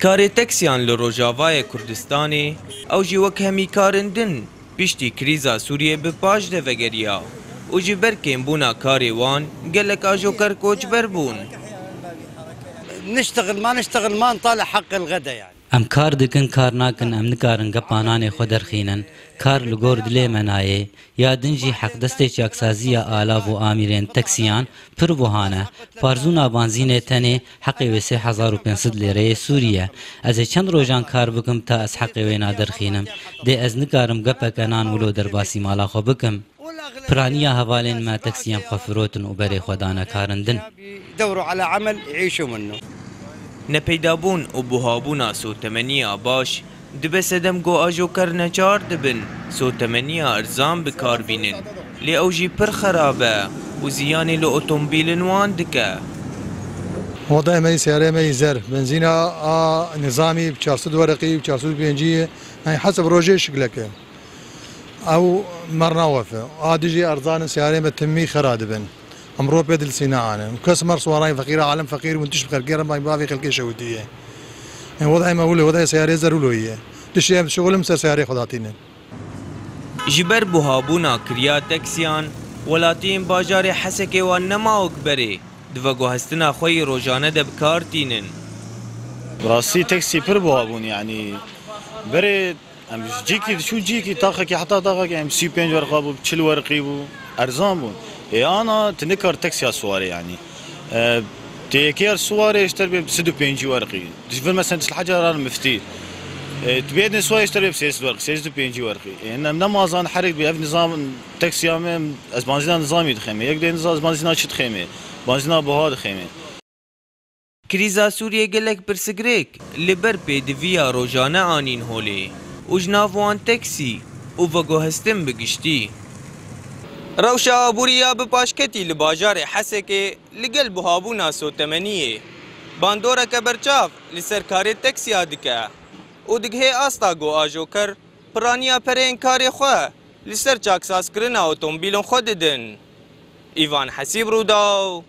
کاری تکسیان لروجاوای کردستانی او جی وک همی کارندن پشتی کریزا سوریه به پاش ده وگریا او جی برکن بونا کاری وان گلک آجو کر کوچ بر بون نشتغل ما نطالع حق الغدا يعني ام کار دکن کار ناکن ام نکارن گپانان خود درخینن کار لگور دلی منایه یا دنجی حق دسته چاکسازی آلاف و آمیرین تکسیان پر بوهانه پارزونا بانزین تنه حقی و 3500 لیره سوریه از چند روزان کار بکم تا از حقی و نادرخینم ده از نکارم گپکنان ولو در باسی مالا خو بکم پرانیا حوالین ما تکسیان خفروتن و بری خودانا کارندن دوروا على عمل يعيشوا منه نپیدابون و بوهابونا سوتمنیا باش دبه سدم گو آجو کر نچار دبن سوتمنیا ارزان بکار بینن لی اوجی پر خرابه و زیانی لو اتومبیل نوان دکه وضع ما سيارة ما زر بنزينها نظامي ب 400 ورقي ب 405 يعني حسب روجي شكلك او مرنا وفا ديجي ارزان سيارة بتمي خرادبن امرو بيدل صناعه كسمر صوراي فقير عالم فقير وانتش بخير ما يبغى خلقي شوتيه يعني وضعي ما هو وضع سيارة زرولويه دشي شغل مسر سيارة خداتين جبر بوهابونا کریا تکسیان ولاتین باجار حسکه و نماوک بری دوگو هستنا خوی روزانه دب کار تینن راسي تاكسي پر بوهابون يعني بري ام جيكي شو جيكي طاقك حتى طاقك يعني 35 ورقه بو 40 ورقي بو ارزان بو انا تنكر تاكسي سواري يعني تيكير سواري اشتري ب 65 ورقي تشوف مثلا الحجر المفتي تبيدني سواري اشتري ب 6 ورقي 65 ورقي ان نمازان حرق بيف نظام تاكسي ام اسبانزينا نظامي دخيمه يقدر نظام اسبانزينا شت خيمه بانزينا بهاد خيمه کریزا سوریه گلک پرسگریک لبر پیدویا روزانه آنین هولی وجنافوان تاکسی و وگو هستم بگشتی روشا آبوریا بپاشکتی لباجار حسکه لگل بوهابونا سوتمنیه باندورا کبرچاف لسرکاری تاکسی آدکه و دگه آستا گو آجو کر پرانیا پرین کاری خواه لسر چاکساز کرنا اوتومبیلون خود دن ایوان حسیب رو داو